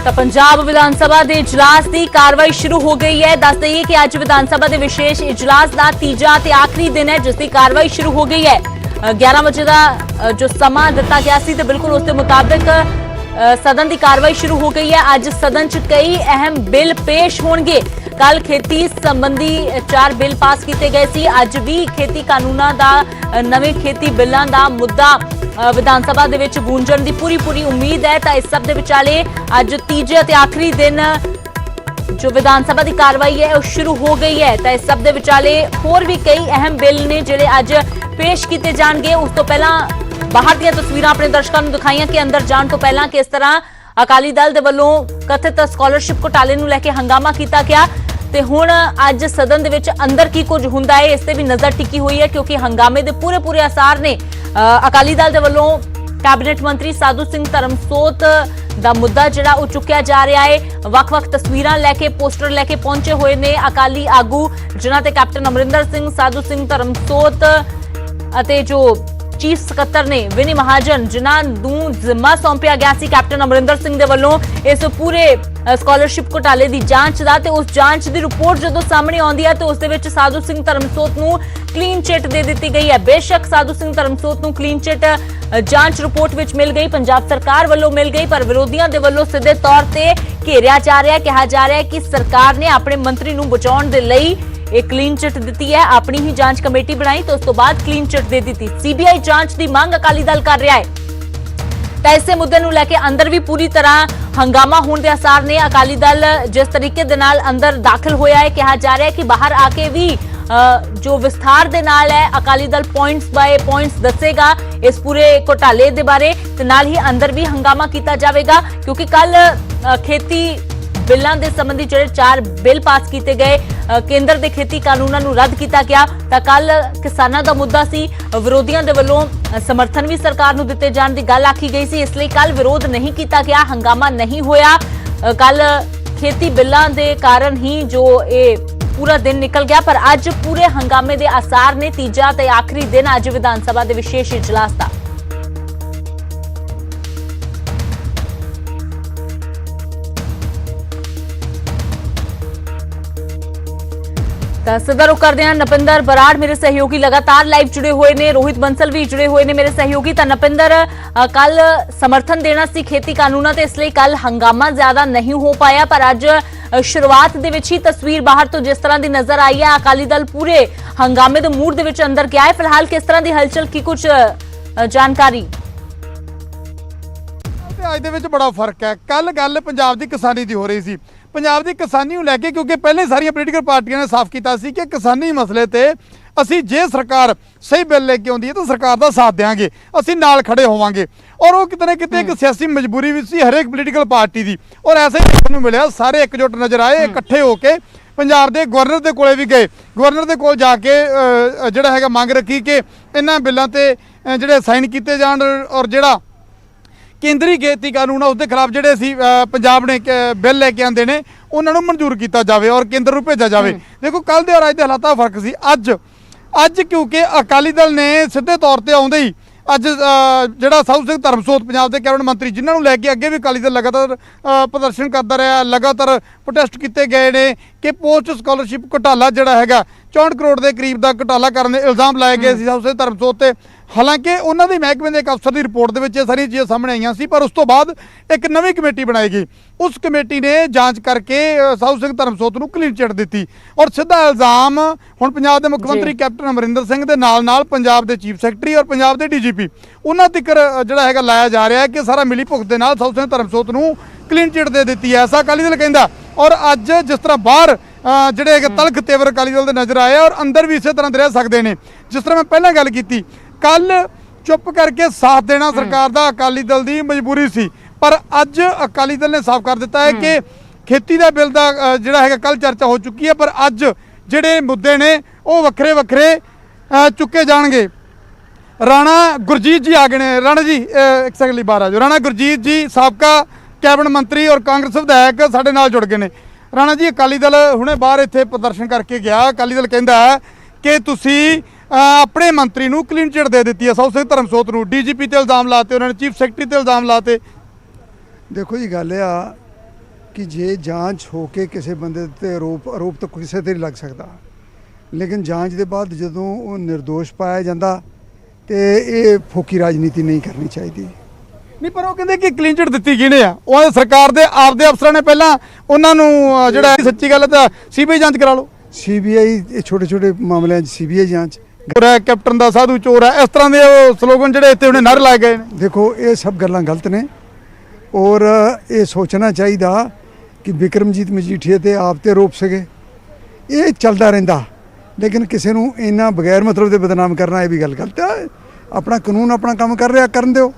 ਤਾਂ ਪੰਜਾਬ ਵਿਧਾਨ ਸਭਾ ਦੇ ਇਜਲਾਸ ਦੀ ਕਾਰਵਾਈ शुरू हो गई है। दस दईए कि अज विधान सभा के विशेष इजलास का तीजा ते आखिरी दिन है, जिसकी कार्रवाई शुरू हो गई है। 11 बजे का जो समा दिता गया सी, बिल्कुल उसके मुताबिक सदन की कार्रवाई शुरू हो गई है। अज सदन च कई अहम बिल पेश होंगे। कल खेती संबंधी 4 बिल पास किए गए सी। अज भी खेती कानूनों का नवे खेती बिलों का मुद्दा विधान सभा दे विच गूंजण की पूरी उम्मीद है। तो इस सब दे विचाले अज तीजे ते आखिरी दिन जो विधान सभा की कार्रवाई है वह शुरू हो गई है। तो इस सब दे विचाले होर भी कई अहम बिल ने जिहड़े अज पेश किए जाएंगे। उस तो पहला बाहर दी तस्वीरां अपने दर्शकों को दिखाइयां कि अंदर जाने तो पहला किस तरह अकाली दल दे वल्लों कथित स्कॉलरशिप घोटाले नूं लैके हंगामा किया गया। ते हुण अज सदन दे विच अंदर की कुछ हुंदा है इस ते भी नज़र टिकी हुई है, क्योंकि हंगामे दे पूरे आसार ने अकाली दल दे वल्लों कैबिनेट मंत्री साधु सिंह धर्मसोत दा मुद्दा जिहड़ा वो चुक्या जा रहा है। वख-वख तस्वीरां लैके पोस्टर लैके पहुंचे हुए ने अकाली आगू, जिन्हां ते कैप्टन अमरिंदर सिंह, साधु सिंह धर्मसोत अते जो चीफ सकत्तर ने विनी महाजन, जिन्हां नूं जिम्मा सौंपिया गया सी कैप्टन अमरिंदर सिंह दे वल्लों इस पूरे स्कॉलरशिप घोटाले की जांच का। ते उस जांच की रिपोर्ट जो सामने आउंदी है तो उस दे विच साधु सिंह धर्मसोत नूं क्लीन चिट दे दी गई है। बेशक साधु सिंह धर्मसोत नूं क्लीन चिट जांच रिपोर्ट विच मिल गई, पंजाब सरकार वल्लों मिल गई, पर विरोधियों दे वल्लों सीधे तौर पर घेरिया जा रहा है। कहा जा रहा है कि सरकार ने अपने मंत्री नूं बचाउण दे लई एक क्लीन चिट दी है, अपनी ही जांच कमेटी बनाई तो उस तो बाद क्लीन चिट दे दी। सीबीआई जांच की मांग अकाली दल कर रहा है। तो इस मुद्दे नूं लैके अंदर भी पूरी तरह हंगामा होने के आसार ने। अकाली दल जिस तरीके दे नाल अंदर दाखिल होया है, कहा जा रहा है कि बाहर आके भी जो विस्तार दे नाल है Akali Dal points bye points दसेगा इस पूरे घोटाले दे बारे, ते नाल ही अंदर भी हंगामा किया जाएगा। क्योंकि कल खेती बिलों के संबंधी जो 4 बिल पास किए गए, केंद्र के खेती कानूनों को रद्द किया गया। तो कल किसानों का मुद्दा सी, विरोधियों के वलों समर्थन भी सरकार को दिते जाने की गल आखी गई सी, इसलिए कल विरोध नहीं किया गया, हंगामा नहीं होया। कल खेती बिलों के कारण ही जो ये पूरा दिन निकल गया, पर अज पूरे हंगामे के आसार ने। तीजा ते आखिरी दिन अज विधान सभा के विशेष इजलास का। सीधा रुख करते हैं नपिंदर बराड़ मेरे सहयोगी लगातार लाइव जुड़े हुए ने, रोहित बंसल भी जुड़े हुए ने मेरे सहयोगी। तो नपिंदर, कल समर्थन देना सी खेती कानूनों ते, इसलिए कल हंगामा ज्यादा नहीं हो पाया, पर अज शुरुआत दे विच ही तस्वीर बाहर तो जिस तरह की नजर आई है, अकाली दल पूरे हंगामे दे मूड दे विच अंदर गया है। फिलहाल किस तरह की हलचल की कुछ जानकारी? अज दे विच बड़ा फर्क है। कल गल पंजाब दी किसानी दी हो रही सी, पंजाब की किसानी को लैके, क्योंकि पहले सारिया पोलीटिकल पार्टियां ने साफ किया कि किसानी मसले ते असी जे सरकार सही बिल लेके आउंदी है तो सरकार का साथ देंगे, असी नाल खड़े होवांगे। और वो कितने कितने एक सियासी मजबूरी भी सी हरेक पोलीटिकल पार्टी की, और ऐसे ही देखने मिले सारे एकजुट नज़र आए, इकट्ठे होकर पंजाब के गवर्नर के कोले भी गए, गवर्नर के कोल जाके जिहड़ा हैगा मंग रखी कि इन्हां बिलों ते जिहड़े साइन किए जाण, और जिहड़ा केंद्री खेती कानून है उसके खिलाफ जोड़े पंजाब ने बिल लैके आते हैं उन्होंने मंजूर किया जाए और केंद्र को भेजा जाए। देखो कल के और अज के हालात फर्क सी। अज क्योंकि अकाली दल ने सीधे तौर पर आउंदे ही अज जिहड़ा साधु सिंह धर्मसोत पंजाब के कैबिनेट मंत्री, जिन्होंने लैके अगे भी अकाली दल लगातार प्रदर्शन करता रहा, लगातार प्रोटेस्ट किए गए ने कि पोस्ट स्कॉलरशिप घोटाला जिहड़ा हैगा 64 करोड़ के करीब का घोटाला करने इल्जाम लाए गए साधु सिंह धर्मसोत ते। हालांकि उन्होंने महकमे के एक अफसर की रिपोर्ट के सारी चीज़ें सामने आईयां सी, पर उस तो बाद एक नवी कमेटी बनाई गई, उस कमेटी ने जांच करके साधु सिंह धर्मसोत को क्लीन चिट दी। और सीधा इल्जाम हुण पंजाब के मुख्यमंत्री कैप्टन अमरिंदर सिंह के नाल पंजाब के चीफ सैकटरी और पंजाब के DGP उन्होंने तिकर जिहड़ा हैगा लाया जा रहा है कि सारा मिली भुगत के नाल साधु सिंह धर्मसोत को क्लीन चिट दे दी है, ऐसा अकाली दल कहता। और अज जिस तरह बाहर जिहड़े तलख तेवर अकाली दल के नज़र आए और अंदर भी इस तरह रह सकते हैं, जिस तरह मैं पहले गल की, कल चुप करके साथ देना सरकार का अकाली दल की मजबूरी सी, पर अज अकाली दल ने साफ कर दिता है कि खेती का बिल का जिहड़ा है कल चर्चा हो चुकी है, पर अज जिहड़े मुद्दे ने वो वक्रे वक्रे चुके जाएंगे। राणा गुरजीत जी आ गए ने। राणा जी एक सेकंड बाहर आ जाओ। राणा गुरजीत जी साबका कैबिनेट मंत्री और कांग्रेस विधायक साडे नाल जुड़ गए ने। राणा जी अकाली दल हुणे बाहर इत्थे प्रदर्शन करके गया, अकाली दल कहंदा है कि तुसीं अपने मंत्री नूं क्लीन चिट दे दी है, साधु सिंह धर्मसोत नूं DGP ते इल्जाम लाते, उन्होंने चीफ सैकटरी ते इल्जाम लाते। देखो जी गल आ ਕਿ ਜੇ ਜਾਂਚ ਹੋ ਕੇ ਕਿਸੇ ਬੰਦੇ ਤੇ ਆਰੋਪ ਤਾਂ ਕਿਸੇ ਤੇ ਨਹੀਂ ਲੱਗ ਸਕਦਾ, ਲੇਕਿਨ ਜਾਂਚ ਦੇ ਬਾਅਦ ਜਦੋਂ ਉਹ ਨਿਰਦੋਸ਼ ਪਾਇਆ ਜਾਂਦਾ ਤੇ ਇਹ ਫੋਕੀ ਰਾਜਨੀਤੀ ਨਹੀਂ ਕਰਨੀ ਚਾਹੀਦੀ। ਨਹੀਂ, ਪਰ ਉਹ ਕਹਿੰਦੇ ਕਿ ਕਲੀਨ ਚਿਟ ਦਿੱਤੀ ਕਿਹਨੇ ਆ? ਉਹ ਸਰਕਾਰ ਦੇ ਆਪਦੇ ਅਫਸਰਾਂ ਨੇ ਪਹਿਲਾਂ ਉਹਨਾਂ ਨੂੰ ਜਿਹੜਾ ਸੱਚੀ ਗੱਲ ਹੈ ਤਾਂ ਸੀਬੀਆਈ ਜਾਂਚ ਕਰਾ ਲਓ। ਸੀਬੀਆਈ ਇਹ ਛੋਟੇ ਮਾਮਲਿਆਂ 'ਚ ਸੀਬੀਆਈ ਜਾਂਚ। ਕੈਪਟਨ ਦਾ ਸਾਧੂ ਚੋਰ ਹੈ, ਇਸ ਤਰ੍ਹਾਂ ਦੇ ਸਲੋਗਨ ਜਿਹੜੇ ਇੱਥੇ ਉਹਨੇ ਨਾਅਰੇ ਲਾਏ ਗਏ ਨੇ। ਦੇਖੋ ਇਹ ਸਭ ਗੱਲਾਂ ਗਲਤ ਨੇ ਔਰ ਇਹ ਸੋਚਣਾ ਚਾਹੀਦਾ ਕਿ ਬਿਕਰਮਜੀਤ ਮਜੀਠੀਆ ਤੇ ਆਪ ਤੇ ਆਰੋਪ ਸੀਗੇ, ਇਹ ਚੱਲਦਾ ਰਹਿੰਦਾ, ਲੇਕਿਨ ਕਿਸੇ ਨੂੰ ਇੰਨਾ ਬਗੈਰ ਮਤਲਬ ਦੇ ਬਦਨਾਮ ਕਰਨਾ ਇਹ ਵੀ ਗੱਲ ਗਲਤ ਹੈ। ਆਪਣਾ ਕਾਨੂੰਨ ਆਪਣਾ ਕੰਮ ਕਰ ਰਿਹਾ, ਕਰਨ ਦਿਓ।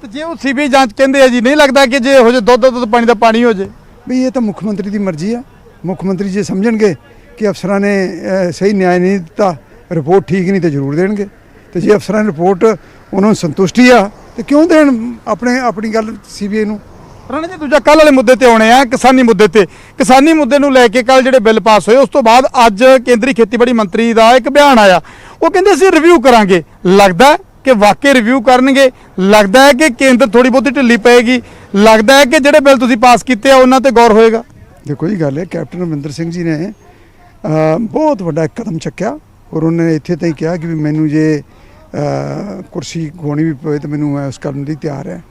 ਤੇ ਜੇ ਉਹ ਸੀਬੀਆਈ ਜਾਂਚ ਕਹਿੰਦੇ ਆ ਜੀ, ਨਹੀਂ ਲੱਗਦਾ ਕਿ ਜੇ ਹੋ ਜੇ ਦੁੱਧ ਪਾਣੀ ਦਾ ਪਾਣੀ ਹੋ ਜੇ? ਵੀ ਇਹ ਤਾਂ ਮੁੱਖ ਮੰਤਰੀ ਦੀ ਮਰਜ਼ੀ ਆ। ਮੁੱਖ ਮੰਤਰੀ ਜੇ ਸਮਝਣਗੇ ਕਿ ਅਫਸਰਾਂ ਨੇ ਸਹੀ ਨਿਆਂ ਨਹੀਂ ਦਿੱਤਾ, ਰਿਪੋਰਟ ਠੀਕ ਨਹੀਂ, ਤਾਂ ਜ਼ਰੂਰ ਦੇਣਗੇ। ਤੇ ਜੇ ਅਫਸਰਾਂ ਦੀ ਰਿਪੋਰਟ ਉਹਨਾਂ ਨੂੰ ਸੰਤੁਸ਼ਟੀ ਆ ਤੇ ਕਿਉਂ ਦੇਣ ਆਪਣੀ ਗੱਲ ਸੀਬੀਆਈ ਨੂੰ। ਰਾਣਾ ਜੀ, ਦੂਜਾ ਕੱਲ੍ਹ ਵਾਲੇ ਮੁੱਦੇ ਤੇ ਆਉਣੇ ਆ, ਕਿਸਾਨੀ ਮੁੱਦੇ ਤੇ। ਕਿਸਾਨੀ ਮੁੱਦੇ ਨੂੰ ਲੈ ਕੇ ਕੱਲ੍ਹ ਜਿਹੜੇ ਬਿੱਲ ਪਾਸ ਹੋਏ, ਉਸ ਤੋਂ ਬਾਅਦ ਅੱਜ ਕੇਂਦਰੀ ਖੇਤੀਬਾੜੀ ਮੰਤਰੀ ਦਾ ਇੱਕ ਬਿਆਨ ਆਇਆ। ਉਹ ਕਹਿੰਦੇ ਅਸੀਂ ਰਿਵਿਊ ਕਰਾਂਗੇ। ਲੱਗਦਾ ਕਿ ਵਾਕਈ ਰਿਵਿਊ ਕਰਨਗੇ? ਲੱਗਦਾ ਹੈ ਕਿ ਕੇਂਦਰ ਥੋੜੀ ਬਹੁਤੀ ਢਿੱਲੀ ਪਏਗੀ? ਲੱਗਦਾ ਹੈ ਕਿ ਜਿਹੜੇ ਬਿੱਲ ਤੁਸੀਂ ਪਾਸ ਕੀਤੇ ਆ ਉਹਨਾਂ ਤੇ ਗੌਰ ਹੋਏਗਾ? ਦੇਖੋ ਜੀ, ਗੱਲ ਹੈ ਕੈਪਟਨ ਅਮਰਿੰਦਰ ਸਿੰਘ ਜੀ ਨੇ ਬਹੁਤ ਵੱਡਾ ਕਦਮ ਚੱਕਿਆ ਔਰ ਉਹਨਾਂ ਨੇ ਇੱਥੇ ਤਾਈਂ ਕਿਹਾ ਕਿ ਵੀ ਮੈਨੂੰ ਜੇ ਕੁਰਸੀ ਗਵਾਉਣੀ ਵੀ ਪਵੇ ਤਾਂ ਮੈਨੂੰ ਮੈਂ ਉਸ ਕਰਨ ਲਈ ਤਿਆਰ ਹੈ।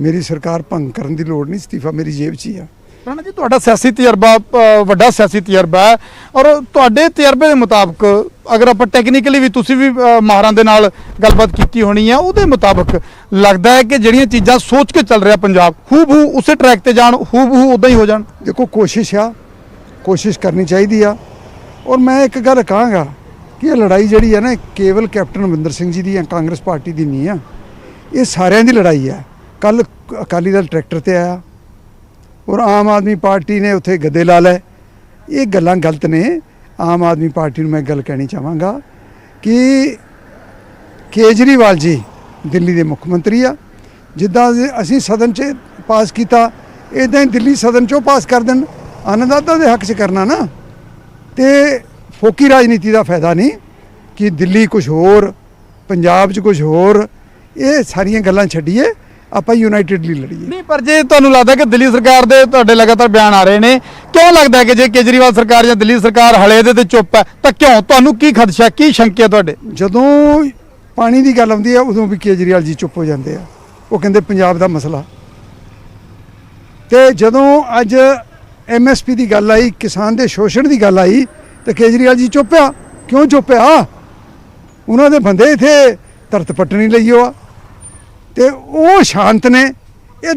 ਮੇਰੀ ਸਰਕਾਰ ਭੰਗ ਕਰਨ ਦੀ ਲੋੜ ਨਹੀਂ, ਅਸਤੀਫਾ ਮੇਰੀ ਜੇਬ 'ਚ ਹੀ ਆ। ਰਾਣਾ ਜੀ, ਤੁਹਾਡਾ ਸਿਆਸੀ ਤਜਰਬਾ ਵੱਡਾ ਸਿਆਸੀ ਤਜਰਬਾ ਹੈ, ਔਰ ਤੁਹਾਡੇ ਤਜਰਬੇ ਦੇ ਮੁਤਾਬਕ ਅਗਰ ਆਪਾਂ ਟੈਕਨੀਕਲੀ ਵੀ ਤੁਸੀਂ ਵੀ ਮਾਹਰਾਂ ਦੇ ਨਾਲ ਗੱਲਬਾਤ ਕੀਤੀ ਹੋਣੀ ਹੈ, ਉਹਦੇ ਮੁਤਾਬਕ ਲੱਗਦਾ ਹੈ ਕਿ ਜਿਹੜੀਆਂ ਚੀਜ਼ਾਂ ਸੋਚ ਕੇ ਚੱਲ ਰਿਹਾ ਪੰਜਾਬ, ਹੂਬਹੂ ਉਸੇ ਟਰੈਕ ਤੇ ਜਾਣ, ਹੂਬਹੂ ਉਦਾਂ ਹੀ ਹੋ ਜਾਣ? ਦੇਖੋ ਕੋਸ਼ਿਸ਼ ਕਰਨੀ ਚਾਹੀਦੀ ਆ। ਔਰ ਮੈਂ ਇੱਕ ਗੱਲ ਕਹਾਂਗਾ ਕਿ ਇਹ ਲੜਾਈ ਜਿਹੜੀ ਹੈ ਨਾ, ਕੇਵਲ ਕੈਪਟਨ ਅਮਰਿੰਦਰ ਸਿੰਘ ਜੀ ਦੀ ਜਾਂ ਕਾਂਗਰਸ ਪਾਰਟੀ ਦੀ ਨਹੀਂ ਆ, ਇਹ ਸਾਰਿਆਂ ਦੀ ਲੜਾਈ ਹੈ। ਕੱਲ ਅਕਾਲੀ ਦਲ ਟਰੈਕਟਰ ਤੇ ਆਇਆ ਔਰ ਆਮ ਆਦਮੀ ਪਾਰਟੀ ਨੇ ਉੱਥੇ ਗੱਦੇ ਲਾ ਲਏ। ਇਹ ਗੱਲਾਂ ਗਲਤ ਨੇ। ਆਮ ਆਦਮੀ ਪਾਰਟੀ ਨੂੰ ਮੈਂ ਗੱਲ ਕਹਿਣੀ ਚਾਹਾਂਗਾ ਕਿ ਕੇਜਰੀਵਾਲ ਜੀ ਦਿੱਲੀ ਦੇ ਮੁੱਖ ਮੰਤਰੀ ਆ। ਜਿੱਦਾਂ ਅਸੀਂ ਸਦਨ 'ਚ ਪਾਸ ਕੀਤਾ, ਇੱਦਾਂ ਹੀ ਦਿੱਲੀ ਸਦਨ 'ਚੋਂ ਪਾਸ ਕਰ ਦੇਣ। ਅੰਨਦਾਤਾ ਦੇ ਹੱਕ 'ਚ ਕਰਨਾ ਨਾ, ਤੇ ਫੋਕੀ ਰਾਜਨੀਤੀ ਦਾ ਫਾਇਦਾ ਨਹੀਂ ਕਿ ਦਿੱਲੀ ਕੁਝ ਹੋਰ, ਪੰਜਾਬ 'ਚ ਕੁਝ ਹੋਰ। ਇਹ ਸਾਰੀਆਂ ਗੱਲਾਂ ਛੱਡੀਏ, ਆਪਾਂ ਯੂਨਾਈਟਿਡਲੀ ਲੜੀਏ। ਨਹੀਂ, ਪਰ ਜੇ ਤੁਹਾਨੂੰ ਲੱਗਦਾ ਕਿ ਦਿੱਲੀ ਸਰਕਾਰ ਦੇ ਤੁਹਾਡੇ ਲਗਾਤਾਰ ਬਿਆਨ ਆ ਰਹੇ ਨੇ, ਕਿਉਂ ਲੱਗਦਾ ਹੈ ਕਿ ਜੇ ਕੇਜਰੀਵਾਲ ਸਰਕਾਰ ਜਾਂ ਦਿੱਲੀ ਸਰਕਾਰ ਹਲੇ ਇਹਦੇ ਤੇ ਚੁੱਪ ਹੈ ਤਾਂ ਕਿਉਂ? ਤੁਹਾਨੂੰ ਕੀ ਖਦਸ਼ਾ, ਕੀ ਸ਼ੰਕੇ ਤੁਹਾਡੇ? ਜਦੋਂ ਪਾਣੀ ਦੀ ਗੱਲ ਆਉਂਦੀ ਆ ਉਦੋਂ ਵੀ ਕੇਜਰੀਵਾਲ ਜੀ ਚੁੱਪ ਹੋ ਜਾਂਦੇ ਆ। ਉਹ ਕਹਿੰਦੇ ਪੰਜਾਬ ਦਾ ਮਸਲਾ। ਤੇ ਜਦੋਂ ਅੱਜ MSP ਦੀ ਗੱਲ ਆਈ, ਕਿਸਾਨ ਦੇ ਸ਼ੋਸ਼ਣ ਦੀ ਗੱਲ ਆਈ, ਤੇ ਕੇਜਰੀਵਾਲ ਜੀ ਚੁੱਪ ਆ। ਕਿਉਂ ਚੁੱਪ ਆ? ਉਹਨਾਂ ਦੇ ਬੰਦੇ ਇੱਥੇ ਧਰਤ ਪੱਟਣੀ ਲਈ ਆ ਤੇ ਉਹ ਸ਼ਾਂਤ ਨੇ। ਇਹ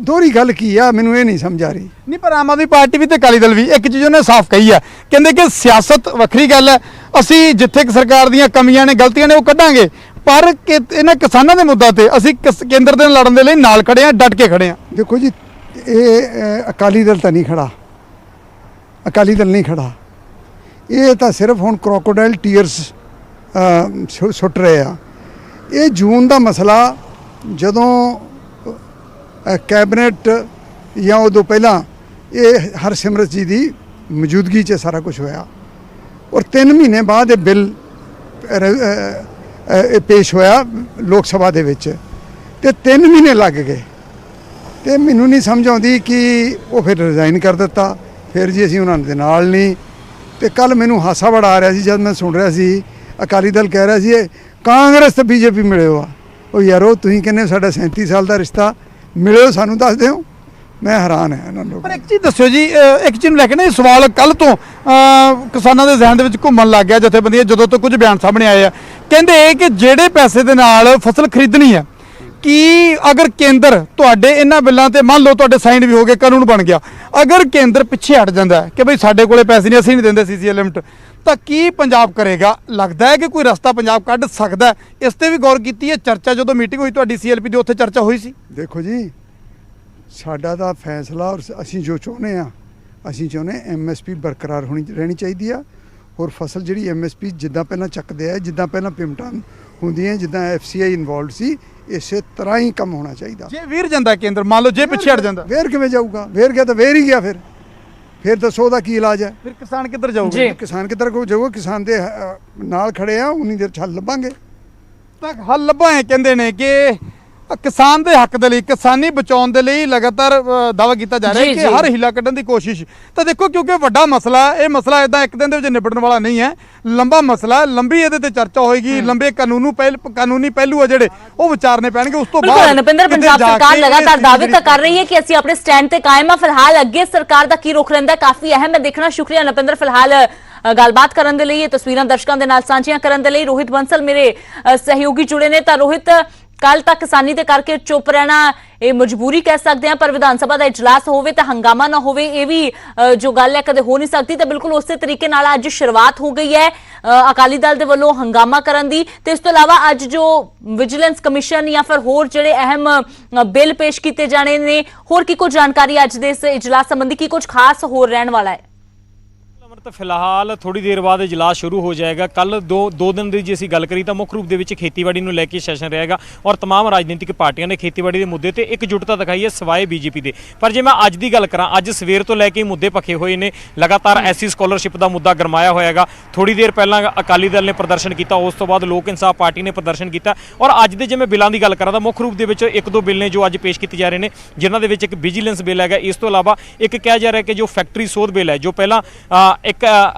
ਦੋਹਰੀ ਗੱਲ ਕੀ ਆ, ਮੈਨੂੰ ਇਹ ਨਹੀਂ ਸਮਝ ਆ ਰਹੀ। ਨਹੀਂ, ਪਰ ਆਮ ਆਦਮੀ ਪਾਰਟੀ ਵੀ ਤੇ ਅਕਾਲੀ ਦਲ ਵੀ ਇੱਕ ਚੀਜ਼ ਉਹਨੇ ਸਾਫ਼ ਕਹੀ ਹੈ, ਕਹਿੰਦੇ ਕਿ ਸਿਆਸਤ ਵੱਖਰੀ ਗੱਲ ਹੈ, ਅਸੀਂ ਜਿੱਥੇ ਸਰਕਾਰ ਦੀਆਂ ਕਮੀਆਂ ਨੇ, ਗਲਤੀਆਂ ਨੇ, ਉਹ ਕੱਢਾਂਗੇ, ਪਰ ਇਹਨਾਂ ਕਿਸਾਨਾਂ ਦੇ ਮੁੱਦਾ ਤੇ ਅਸੀਂ ਕੇਂਦਰ ਦੇ ਨਾਲ ਲੜਨ ਦੇ ਲਈ ਨਾਲ ਖੜੇ ਹਾਂ, ਡਟ ਕੇ ਖੜੇ ਹਾਂ। ਦੇਖੋ ਜੀ, ਇਹ ਅਕਾਲੀ ਦਲ ਤਾਂ ਨਹੀਂ ਖੜਾ, ਅਕਾਲੀ ਦਲ ਨਹੀਂ ਖੜਾ। ਇਹ ਤਾਂ ਸਿਰਫ ਹੁਣ ਕ੍ਰੋਕੋਡਾਈਲ ਟੀਅਰਸ ਸੁੱਟ ਰਹੇ ਆ। ਇਹ ਜੂਨ ਦਾ ਮਸਲਾ ਜਦੋਂ ਕੈਬਨਿਟ ਜਾਂ ਉਦੋਂ ਪਹਿਲਾਂ ਇਹ ਹਰਸਿਮਰਤ ਜੀ ਦੀ ਮੌਜੂਦਗੀ 'ਚ ਸਾਰਾ ਕੁਝ ਹੋਇਆ ਔਰ 3 ਮਹੀਨੇ ਬਾਅਦ ਇਹ ਬਿੱਲ ਪੇਸ਼ ਹੋਇਆ ਲੋਕ ਸਭਾ ਦੇ ਵਿੱਚ, ਤੇ 3 ਮਹੀਨੇ ਲੱਗ ਗਏ। ਤੇ ਮੈਨੂੰ ਨਹੀਂ ਸਮਝ ਆਉਂਦੀ ਕਿ ਉਹ ਫਿਰ ਰਿਜ਼ਾਈਨ ਕਰ ਦਿੱਤਾ। ਫਿਰ ਜੀ ਅਸੀਂ ਉਹਨਾਂ ਦੇ ਨਾਲ ਨਹੀਂ। ਤੇ ਕੱਲ ਮੈਨੂੰ ਹਾਸਾ ਬੜਾ ਆ ਰਿਹਾ ਸੀ ਜਦ ਮੈਂ ਸੁਣ ਰਿਹਾ ਸੀ ਅਕਾਲੀ ਦਲ ਕਹਿ ਰਿਹਾ ਸੀ ਕਾਂਗਰਸ ਤੇ BJP ਮਿਲਿਓ ਆ। ਉਹ ਯਾਰੋ, ਤੁਸੀਂ ਕਹਿੰਦੇ ਸਾਡਾ 37 ਸਾਲ ਦਾ ਰਿਸ਼ਤਾ, ਮਿਲਿਓ ਸਾਨੂੰ ਦੱਸ ਦਿਓ। ਮੈਂ ਹੈਰਾਨ ਹਾਂ ਇਹਨਾਂ ਲੋਕਾਂ। ਪਰ ਇੱਕ ਚੀਜ਼ ਦੱਸਿਓ ਜੀ, ਇੱਕ ਚੀਜ਼ ਨੂੰ ਲੈ ਕੇ ਨਾ ਇਹ ਸਵਾਲ ਕੱਲ ਤੋਂ ਕਿਸਾਨਾਂ ਦੇ ਜ਼ਿਹਨ ਦੇ ਵਿੱਚ ਘੁੰਮਣ ਲੱਗ ਗਿਆ ਜਥੇਬੰਦੀਆਂ, ਜਦੋਂ ਤੋਂ ਕੁਝ ਬਿਆਨ ਸਾਹਮਣੇ ਆਏ ਆ। ਕਹਿੰਦੇ ਕਿ ਜਿਹੜੇ ਪੈਸੇ ਦੇ ਨਾਲ ਫਸਲ ਖਰੀਦਣੀ ਹੈ, ਕਿ ਅਗਰ ਕੇਂਦਰ ਤੁਹਾਡੇ ਇਹਨਾਂ ਬਿੱਲਾਂ ਤੇ ਮੰਨ ਲਓ ਤੁਹਾਡੇ ਸਾਈਨ ਵੀ ਹੋ ਗਏ, ਕਾਨੂੰਨ ਬਣ ਗਿਆ, ਅਗਰ ਕੇਂਦਰ ਪਿੱਛੇ ਹਟ ਜਾਂਦਾ ਹੈ ਕਿ ਬਈ ਸਾਡੇ ਕੋਲੇ ਪੈਸੇ ਨਹੀਂ, ਅਸੀਂ ਨਹੀਂ ਦਿੰਦੇ CCA ਲਿਮਟ, ਤਾਂ ਕੀ ਪੰਜਾਬ ਕਰੇਗਾ? ਲੱਗਦਾ ਹੈ ਕਿ ਕੋਈ ਰਸਤਾ ਪੰਜਾਬ ਕੱਢ ਸਕਦਾ? ਇਸ ਤੇ ਵੀ ਗੌਰ ਕੀਤੀ ਹੈ? ਚਰਚਾ ਜਦੋਂ ਮੀਟਿੰਗ ਹੋਈ ਤੁਹਾਡੀ CLP ਦੀ, ਉੱਥੇ ਚਰਚਾ ਹੋਈ ਸੀ? ਦੇਖੋ ਜੀ, ਸਾਡਾ ਤਾਂ ਫੈਸਲਾ ਔਰ ਅਸੀਂ ਜੋ ਚਾਹੁੰਦੇ ਆ, ਅਸੀਂ ਚਾਹੁੰਦੇ MSP ਬਰਕਰਾਰ ਰਹਿਣੀ ਚਾਹੀਦੀ ਆ। ਔਰ ਫਸਲ ਜਿਹੜੀ MSP ਜਿੱਦਾਂ ਪਹਿਲਾਂ ਚੱਕਦੇ ਆ, ਜਿੱਦਾਂ ਪਹਿਲਾਂ ਪੇਮੈਂਟਾਂ ਹੁੰਦੀਆਂ, ਜਿੱਦਾਂ FCI ਇਨਵੋਲਵਡ ਸੀ, ਇਸੇ ਤਰ੍ਹਾਂ ਹੀ ਕੰਮ ਹੋਣਾ ਚਾਹੀਦਾ। ਜੇ ਵੀਰ ਜਾਂਦਾ ਕੇਂਦਰ, ਮੰਨ ਲਓ ਜੇ ਪਿੱਛੇ ਹਟ ਜਾਂਦਾ, ਵੇਰ ਕਿਵੇਂ ਜਾਊਗਾ? ਵੇਰ ਗਿਆ ਤਾਂ ਵੇਰ ਹੀ ਗਿਆ। ਫਿਰ ਦੱਸੋ ਉਹਦਾ ਕੀ ਇਲਾਜ ਹੈ? ਫਿਰ ਕਿਸਾਨ ਕਿੱਧਰ ਜਾਊਗਾ? ਕਿਸਾਨ ਕਿੱਧਰ ਕੋ ਜਾਊਗਾ? ਕਿਸਾਨ ਦੇ ਨਾਲ ਖੜੇ ਆ, ਉਨੀ ਦੇਰ 'ਚ ਹੱਲ ਲੱਭਾਂਗੇ। ਤਾਂ ਹੱਲ ਲੱਭਾਂ ਕਹਿੰਦੇ ਨੇ ਕਿ ਕਿਸਾਨ ਦੇ ਹੱਕ ਦੇ ਲਈ, ਕਿਸਾਨੀ ਬਚਾਉਣ ਦੇ ਲਈ ਲਗਾਤਾਰ ਦਾਅਵਾ ਕੀਤਾ ਜਾ ਰਿਹਾ ਹੈ ਜੀ, ਕਿ ਜੀ। ਹਰ ਹਿੱਲਾ ਕੱਢਣ ਦੀ ਕੋਸ਼ਿਸ਼। ਤਾਂ ਦੇਖੋ ਕਿਉਂਕਿ ਵੱਡਾ ਮਸਲਾ, ਇਹ ਮਸਲਾ ਇਦਾਂ ਇੱਕ ਦਿਨ ਦੇ ਵਿੱਚ ਨਿਬੜਨ ਵਾਲਾ ਨਹੀਂ ਹੈ, ਲੰਬਾ ਮਸਲਾ, ਲੰਬੀ ਇਹਦੇ ਤੇ ਚਰਚਾ ਹੋਏਗੀ, ਲੰਬੇ ਕਾਨੂੰਨੀ ਪਹਿਲੂ ਆ ਜਿਹੜੇ ਉਹ ਵਿਚਾਰਨੇ ਪੈਣਗੇ। ਉਸ ਤੋਂ ਬਿਲਕੁਲ ਬਾਅਦ ਨਪਿੰਦਰ, ਕਿਤੇ ਪੰਜਾਬ ਜਾ ਸਰਕਾਰ ਕੇ ਲਗਾਤਾਰ ਇਹ ਦਾਅਵੇ ਤਾਂ ਜਿਹੜੀ- ਕਰ ਰਹੀ ਹੈ ਕਿ ਅਸੀਂ ਆਪਣੇ ਸਟੈਂਡ ਤੇ ਕਾਇਮ ਆ। ਫਿਲਹਾਲ ਅੱਗੇ ਸਰਕਾਰ ਦਾ ਕੀ ਰੁਖ ਰਹਿੰਦਾ ਹੈ, ਕਾਫੀ ਅਹਿਮ ਹੈ ਦੇਖਣਾ। ਸ਼ੁਕਰੀਆ ਨਪਿੰਦਰ ਫਿਲਹਾਲ ਗੱਲਬਾਤ ਕਰਨ ਦੇ ਲਈ, ਇਹ ਤਸਵੀਰਾਂ ਦਰਸ਼ਕਾਂ ਦੇ ਨਾਲ ਸਾਂਝੀਆਂ ਕਰਨ ਦੇ ਲਈ। ਰੋਹਿਤ ਬੰਸਲ ਮੇਰੇ ਸਹਿਯੋਗੀ ਜੁੜੇ ਨੇ। ਤਾਂ ਰੋਹਿਤ, ਕੱਲ ਤੱਕ ਕਿਸਾਨੀ ਦੇ ਕਰਕੇ ਚੁੱਪ ਰਹਿਣਾ ਇਹ ਮਜਬੂਰੀ ਕਹਿ ਸਕਦੇ ਹਾਂ, ਪਰ ਵਿਧਾਨ ਸਭਾ ਦਾ ਇਜਲਾਸ ਹੋਵੇ ਤਾਂ ਹੰਗਾਮਾ ਨਾ ਹੋਵੇ, ਇਹ ਵੀ ਜੋ ਗੱਲ ਹੈ ਕਦੇ ਹੋ ਨਹੀਂ ਸਕਦੀ। ਤਾਂ ਬਿਲਕੁਲ ਉਸੇ ਤਰੀਕੇ ਨਾਲ ਅੱਜ ਸ਼ੁਰੂਆਤ ਹੋ ਗਈ ਹੈ ਅਕਾਲੀ ਦਲ ਦੇ ਵੱਲੋਂ ਹੰਗਾਮਾ ਕਰਨ ਦੀ। ਤੇ ਇਸ ਤੋਂ ਇਲਾਵਾ ਅੱਜ ਜੋ ਵਿਜੀਲੈਂਸ ਕਮਿਸ਼ਨ ਜਾਂ ਫਿਰ ਹੋਰ ਜਿਹੜੇ ਅਹਿਮ ਬਿੱਲ ਪੇਸ਼ ਕੀਤੇ ਜਾਣੇ ਨੇ, ਹੋਰ ਕੀ ਕੁਝ ਜਾਣਕਾਰੀ ਅੱਜ ਦੇ ਇਸ ਇਜਲਾਸ ਸੰਬੰਧੀ, ਕੀ ਕੁਝ ਖਾਸ ਹੋਰ ਰਹਿਣ ਵਾਲਾ ਹੈ? ਤਾਂ ਫਿਲਹਾਲ ਥੋੜੀ ਦੇਰ ਬਾਅਦ ਇਜਲਾਸ ਸ਼ੁਰੂ ਹੋ ਜਾਏਗਾ। ਕੱਲ ਦੋ ਦਿਨ ਦੀ ਜੇ ਅਸੀਂ ਗੱਲ ਕਰੀ ਤਾਂ ਮੁੱਖ ਰੂਪ ਦੇ ਵਿੱਚ ਖੇਤੀਬਾੜੀ ਨੂੰ ਲੈ ਕੇ ਸੈਸ਼ਨ ਰਹੇਗਾ ਔਰ तमाम ਰਾਜਨੀਤਿਕ ਪਾਰਟੀਆਂ ਨੇ ਖੇਤੀਬਾੜੀ ਦੇ ਮੁੱਦੇ ਤੇ ਇਕਜੁੱਟਤਾ ਦਿਖਾਈ ਹੈ ਸਿਵਾਏ ਬੀਜੇਪੀ ਦੇ। ਪਰ ਜੇ ਮੈਂ ਅੱਜ ਦੀ ਗੱਲ ਕਰਾਂ, ਅੱਜ ਸਵੇਰ ਤੋਂ ਲੈ ਕੇ ਮੁੱਦੇ ਪੱਖੇ ਹੋਏ ਨੇ। ਲਗਾਤਾਰ ਐਸਸੀ ਸਕਾਲਰਸ਼ਿਪ ਦਾ ਮੁੱਦਾ ਗਰਮਾਇਆ ਹੋਇਆਗਾ। ਥੋੜੀ ਦੇਰ ਪਹਿਲਾਂ ਅਕਾਲੀ ਦਲ ਨੇ ਪ੍ਰਦਰਸ਼ਨ ਕੀਤਾ, ਉਸ ਤੋਂ ਬਾਅਦ ਲੋਕ ਇਨਸਾਫ ਪਾਰਟੀ ਨੇ ਪ੍ਰਦਰਸ਼ਨ ਕੀਤਾ। ਔਰ ਅੱਜ ਦੇ ਜੇ ਮੈਂ ਬਿੱਲਾਂ ਦੀ ਗੱਲ ਕਰਾਂ ਤਾਂ ਮੁੱਖ ਰੂਪ ਦੇ ਵਿੱਚ ਇੱਕ ਦੋ ਬਿੱਲ ਨੇ ਜੋ ਅੱਜ ਪੇਸ਼ ਕੀਤੇ ਜਾ ਰਹੇ ਨੇ, ਜਿਨ੍ਹਾਂ ਦੇ ਵਿੱਚ ਇੱਕ ਵਿਜੀਲੈਂਸ ਬਿੱਲ ਹੈਗਾ। ਇਸ ਤੋਂ ਇਲਾਵਾ ਇੱਕ ਕਿਹਾ ਜਾ ਰਿਹਾ ਕਿ ਜੋ ਫੈਕਟਰੀ ਸੋਧ ਬਿੱਲ ਹੈ, ਜੋ ਪਹਿਲਾਂ ਇੱਕ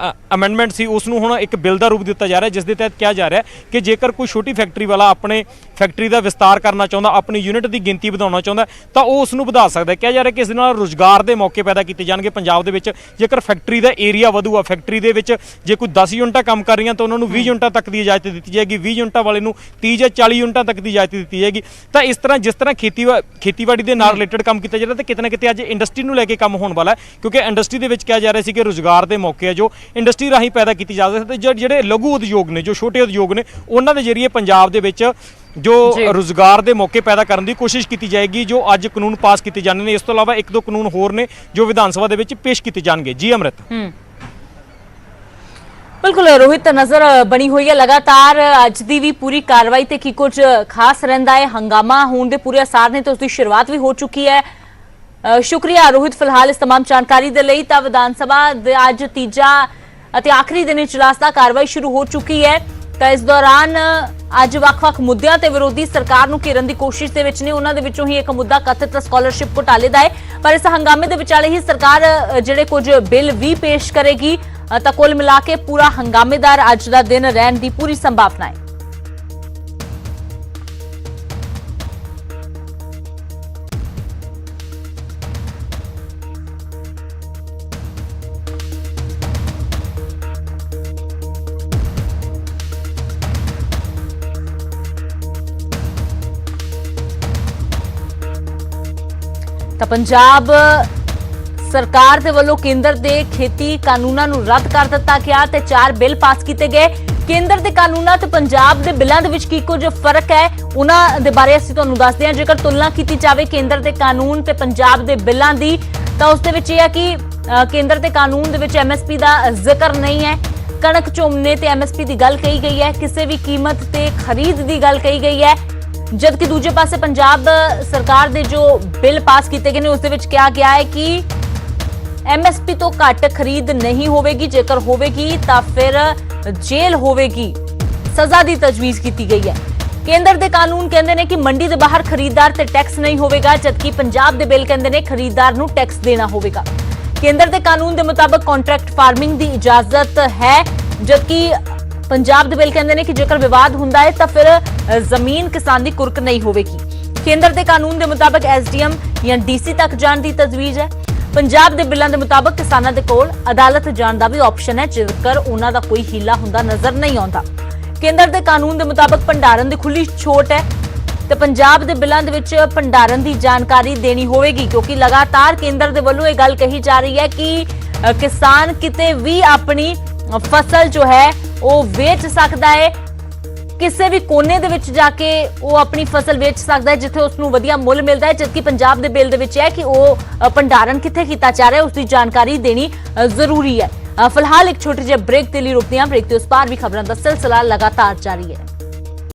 ਅਮੈਂਡਮੈਂਟ ਸੀ, ਉਸ ਨੂੰ ਹੁਣ ਇੱਕ ਬਿੱਲ ਦਾ ਰੂਪ ਦਿੱਤਾ ਜਾ ਰਿਹਾ, ਜਿਸ ਦੇ ਤਹਿਤ ਕਿਹਾ ਜਾ ਰਿਹਾ ਕਿ ਜੇਕਰ ਕੋਈ ਛੋਟੀ ਫੈਕਟਰੀ ਵਾਲਾ ਆਪਣੇ ਫੈਕਟਰੀ ਦਾ ਵਿਸਤਾਰ ਕਰਨਾ ਚਾਹੁੰਦਾ, ਆਪਣੀ ਯੂਨਿਟ ਦੀ ਗਿਣਤੀ ਵਧਾਉਣਾ ਚਾਹੁੰਦਾ, ਤਾਂ ਉਹ ਉਸ ਨੂੰ ਵਧਾ ਸਕਦਾ ਹੈ। ਕਿਹਾ ਜਾ ਰਿਹਾ ਕਿ ਇਸ ਦੇ ਨਾਲ ਰੁਜ਼ਗਾਰ ਦੇ ਮੌਕੇ ਪੈਦਾ ਕੀਤੇ ਜਾਣਗੇ ਪੰਜਾਬ ਦੇ ਵਿੱਚ। ਜੇਕਰ ਫੈਕਟਰੀ ਦਾ ਏਰੀਆ ਵਧੂਗਾ, ਫੈਕਟਰੀ ਦੇ ਵਿੱਚ ਜੇ ਕੋਈ 10 ਯੂਨਿਟਾਂ ਕੰਮ ਕਰ ਰਹੀਆਂ ਤਾਂ ਉਹਨਾਂ ਨੂੰ 20 ਯੂਨਿਟਾਂ ਤੱਕ ਦੀ ਇਜਾਜ਼ਤ ਦਿੱਤੀ ਜਾਏਗੀ, 20 ਯੂਨਿਟਾਂ ਵਾਲੇ ਨੂੰ 30 ਜਾਂ 40 ਯੂਨਿਟਾਂ ਤੱਕ ਦੀ ਇਜਾਜ਼ਤ ਦਿੱਤੀ ਜਾਏਗੀ। ਤਾਂ ਇਸ ਤਰ੍ਹਾਂ ਜਿਸ ਤਰ੍ਹਾਂ ਖੇਤੀਬਾੜੀ ਦੇ ਨਾਲ ਰਿਲੇਟਡ ਕੰਮ ਕੀਤਾ ਜਾ ਰਿਹਾ, ਤਾਂ ਕਿਤੇ ਨਾ ਕਿਤੇ ਅੱਜ ਇੰਡਸਟਰੀ ਨੂੰ ਲੈ ਕੇ ਕੰਮ ਹੋਣ ਵਾਲਾ ਹੈ, ਕਿਉਂਕਿ ਇੰਡਸਟਰੀ ਦੇ ਵਿੱਚ ਕਿਹਾ ਜਾ ਰਿਹਾ ਸੀ ਕਿ ਰੁਜ਼ਗਾਰ ਦੇ ਮੌਕੇ ਆ ਜੋ ਇੰਡਸਟਰੀ ਰਾਹੀਂ ਪੈਦਾ ਕੀਤੀ ਜਾ ਸਕਦੇ। ਜਿਹੜੇ ਲਘੂ ਉਦਯੋਗ ਨੇ, ਜੋ ਛੋਟੇ ਉਦਯੋਗ ਨੇ, ਉਹਨਾਂ ਦੇ ਜ਼ਰੀਏ ਪੰਜਾਬ ਦੇ ਵਿੱਚ ਜੋ ਰੁਜ਼ਗਾਰ ਦੇ ਮੌਕੇ ਪੈਦਾ ਕਰਨ ਦੀ ਕੋਸ਼ਿਸ਼ ਕੀਤੀ ਜਾਏਗੀ, ਜੋ ਅੱਜ ਕਾਨੂੰਨ ਪਾਸ ਕੀਤੇ ਜਾਣੇ ਨੇ। ਇਸ ਤੋਂ ਇਲਾਵਾ ਇੱਕ ਦੋ ਕਾਨੂੰਨ ਹੋਰ ਨੇ ਜੋ ਵਿਧਾਨ ਸਭਾ ਦੇ ਵਿੱਚ ਪੇਸ਼ ਕੀਤੇ ਜਾਣਗੇ। ਜੀ ਅੰਮ੍ਰਿਤ। ਬਿਲਕੁਲ ਰੋਹਿਤ, ਨਜ਼ਰ ਬਣੀ ਹੋਈ ਹੈ ਲਗਾਤਾਰ ਅੱਜ ਦੀ ਵੀ ਪੂਰੀ ਕਾਰਵਾਈ ਤੇ ਕੀ ਕੁਝ ਖਾਸ ਰਹਿੰਦਾ ਹੈ। ਹੰਗਾਮਾ ਹੋਣ ਦੇ ਪੂਰੇ ਅਸਾਰ ਨੇ ਤੇ ਉਸ ਦੀ ਸ਼ੁਰੂਆਤ ਵੀ ਹੋ ਚੁੱਕੀ ਹੈ। ਸ਼ੁਕਰੀਆ ਰੋਹਿਤ ਫਿਲਹਾਲ ਇਸ तमाम ਜਾਣਕਾਰੀ ਦੇ ਲਈ। ਤਾਂ ਵਿਧਾਨ ਸਭਾ ਦੇ ਅੱਜ ਤੀਜਾ ਅਤੇ ਆਖਰੀ ਦਿਨ ਇਜਲਾਸ ਦਾ ਕਾਰਵਾਈ ਸ਼ੁਰੂ ਹੋ ਚੁੱਕੀ ਹੈ। ਤਾਂ ਇਸ ਦੌਰਾਨ ਅੱਜ ਵੱਖ-ਵੱਖ ਮੁੱਦਿਆਂ ਤੇ ਵਿਰੋਧੀ ਸਰਕਾਰ ਨੂੰ ਘੇਰਨ ਦੀ ਕੋਸ਼ਿਸ਼ ਦੇ ਵਿੱਚ ਨੇ। ਉਹਨਾਂ ਦੇ ਵਿੱਚੋਂ ਹੀ ਇੱਕ ਮੁੱਦਾ ਕਥਿਤ ਸਕਾਲਰਸ਼ਿਪ ਘੁਟਾਲੇ ਦਾ ਹੈ। ਪਰ ਇਸ ਹੰਗਾਮੇ ਦੇ ਵਿਚਾਲੇ ਹੀ ਸਰਕਾਰ ਜਿਹੜੇ ਕੁਝ ਬਿੱਲ ਵੀ ਪੇਸ਼ ਕਰੇਗੀ। ਤਾਂ ਕੁੱਲ ਮਿਲਾ ਕੇ ਪੂਰਾ ਹੰਗਾਮੇਦਾਰ ਅੱਜ ਦਾ ਦਿਨ ਰਹਿਣ ਦੀ ਪੂਰੀ ਸੰਭਾਵਨਾ ਹੈ। ਤਾਂ ਪੰਜਾਬ ਸਰਕਾਰ ਦੇ ਵੱਲੋਂ ਕੇਂਦਰ ਦੇ ਖੇਤੀ ਕਾਨੂੰਨਾਂ ਨੂੰ ਰੱਦ ਕਰ ਦਿੱਤਾ ਗਿਆ ਤੇ 4 ਬਿੱਲ ਪਾਸ ਕੀਤੇ ਗਏ। ਕੇਂਦਰ ਦੇ ਕਾਨੂੰਨਾਂ ਤੇ ਪੰਜਾਬ ਦੇ ਬਿੱਲਾਂ ਦੇ ਵਿੱਚ ਕੀ ਕੁਝ ਫਰਕ ਹੈ, ਉਹਨਾਂ ਦੇ ਬਾਰੇ ਅਸੀਂ ਤੁਹਾਨੂੰ ਦੱਸਦੇ ਹਾਂ। ਜੇਕਰ ਤੁਲਨਾ ਕੀਤੀ ਜਾਵੇ ਕੇਂਦਰ ਦੇ ਕਾਨੂੰਨ ਤੇ ਪੰਜਾਬ ਦੇ ਬਿੱਲਾਂ ਦੀ, ਤਾਂ ਉਸ ਦੇ ਵਿੱਚ ਇਹ ਹੈ ਕਿ ਕੇਂਦਰ ਦੇ ਕਾਨੂੰਨ ਦੇ ਵਿੱਚ ਐਮਐਸਪੀ ਦਾ ਜ਼ਿਕਰ ਨਹੀਂ ਹੈ। ਕਣਕ ਝੋਨੇ ਤੇ ਐਮਐਸਪੀ ਦੀ ਗੱਲ ਕਹੀ ਗਈ ਹੈ, ਕਿਸੇ ਵੀ ਕੀਮਤ ਤੇ ਖਰੀਦ ਦੀ ਗੱਲ ਕਹੀ ਗਈ ਹੈ। ਜਦਕਿ ਦੂਜੇ ਪਾਸੇ ਪੰਜਾਬ ਸਰਕਾਰ ਦੇ ਜੋ ਬਿੱਲ ਪਾਸ ਕੀਤੇ ਗਏ ਨੇ ਉਸ ਦੇ ਵਿੱਚ ਕਿਹਾ ਗਿਆ ਹੈ ਕਿ ਐਮਐਸਪੀ ਤੋਂ ਘੱਟ ਖਰੀਦ ਨਹੀਂ ਹੋਵੇਗੀ, ਜੇਕਰ ਹੋਵੇਗੀ ਤਾਂ ਫਿਰ ਜੇਲ੍ਹ ਹੋਵੇਗੀ, ਸਜ਼ਾ ਦੀ ਤਜਵੀਜ਼ ਕੀਤੀ ਗਈ ਹੈ। ਕੇਂਦਰ ਦੇ ਕਾਨੂੰਨ ਕਹਿੰਦੇ ਨੇ ਕਿ ਮੰਡੀ ਦੇ ਬਾਹਰ ਖਰੀਦਦਾਰ ਤੇ ਟੈਕਸ ਨਹੀਂ ਹੋਵੇਗਾ, ਜਦਕਿ ਪੰਜਾਬ ਦੇ ਬਿੱਲ ਕਹਿੰਦੇ ਨੇ ਖਰੀਦਦਾਰ ਨੂੰ ਟੈਕਸ ਦੇਣਾ ਹੋਵੇਗਾ। ਕੇਂਦਰ ਦੇ ਕਾਨੂੰਨ ਦੇ ਮੁਤਾਬਕ ਕੰਟਰੈਕਟ ਫਾਰਮਿੰਗ ਦੀ ਇਜਾਜ਼ਤ ਹੈ, ਜਦਕਿ ਪੰਜਾਬ ਦੇ ਬਿੱਲ ਕਹਿੰਦੇ ਨੇ ਕਿ ਜੇਕਰ ਵਿਵਾਦ ਹੁੰਦਾ ਹੈ ਤਾਂ ਫਿਰ ਜ਼ਮੀਨ ਕਿਸਾਨ ਦੀ ਕੁਰਕ ਨਹੀਂ ਹੋਵੇਗੀ। ਕੇਂਦਰ ਦੇ ਕਾਨੂੰਨ ਦੇ ਮੁਤਾਬਕ ਐਸਡੀਐਮ ਜਾਂ ਡੀਸੀ ਤੱਕ ਜਾਣ ਦੀ ਤਜਵੀਜ਼ ਹੈ। ਪੰਜਾਬ ਦੇ ਬਿੱਲਾਂ ਦੇ ਮੁਤਾਬਕ ਕਿਸਾਨਾਂ ਦੇ ਕੋਲ ਅਦਾਲਤ ਜਾਣ ਦਾ ਵੀ ਆਪਸ਼ਨ ਹੈ, ਜੇਕਰ ਉਹਨਾਂ ਦਾ ਕੋਈ ਹੀਲਾ ਹੁੰਦਾ ਨਜ਼ਰ ਨਹੀਂ ਆਉਂਦਾ। ਕੇਂਦਰ ਦੇ ਕਾਨੂੰਨ ਦੇ ਮੁਤਾਬਕ ਭੰਡਾਰਨ ਦੀ ਖੁੱਲੀ ਛੋਟ ਹੈ ਤੇ ਪੰਜਾਬ ਦੇ ਬਿੱਲਾਂ ਦੇ ਵਿੱਚ ਭੰਡਾਰਨ ਦੀ ਜਾਣਕਾਰੀ ਦੇਣੀ ਹੋਵੇਗੀ, ਕਿਉਂਕਿ ਲਗਾਤਾਰ ਕੇਂਦਰ ਦੇ ਵੱਲੋਂ ਇਹ ਗੱਲ ਕਹੀ ਜਾ ਰਹੀ ਹੈ ਕਿ ਕਿਸਾਨ ਕਿਤੇ ਵੀ ਆਪਣੀ ਫਸਲ ਜੋ ਹੈ ਉਹ ਵੇਚ ਸਕਦਾ ਹੈ, ਕਿਸੇ ਵੀ ਕੋਨੇ ਦੇ ਵਿੱਚ ਜਾ ਕੇ ਉਹ ਆਪਣੀ ਫਸਲ ਵੇਚ ਸਕਦਾ ਹੈ ਜਿੱਥੇ ਉਸ ਨੂੰ ਵਧੀਆ ਮੁੱਲ ਮਿਲਦਾ ਹੈ। ਜਦਕਿ ਪੰਜਾਬ ਦੇ ਬਿੱਲ ਦੇ ਵਿੱਚ ਹੈ ਕਿ ਉਹ ਭੰਡਾਰਨ ਕਿੱਥੇ ਕੀਤਾ ਜਾ ਰਿਹਾ ਉਸ ਦੀ ਜਾਣਕਾਰੀ ਦੇਣੀ ਜ਼ਰੂਰੀ ਹੈ। ਫਿਲਹਾਲ ਇੱਕ ਛੋਟੀ ਜਿਹੀ ਬ੍ਰੇਕ ਦੇ ਲਈ ਰੁਕਦੇ ਹਾਂ। ਬ੍ਰੇਕ ਦੇ ਉਸ ਪਾਰ ਵੀ ਖਬਰਾਂ ਦਾ ਸਿਲਸਿਲਾ ਲਗਾਤਾਰ ਜਾਰੀ ਹੈ।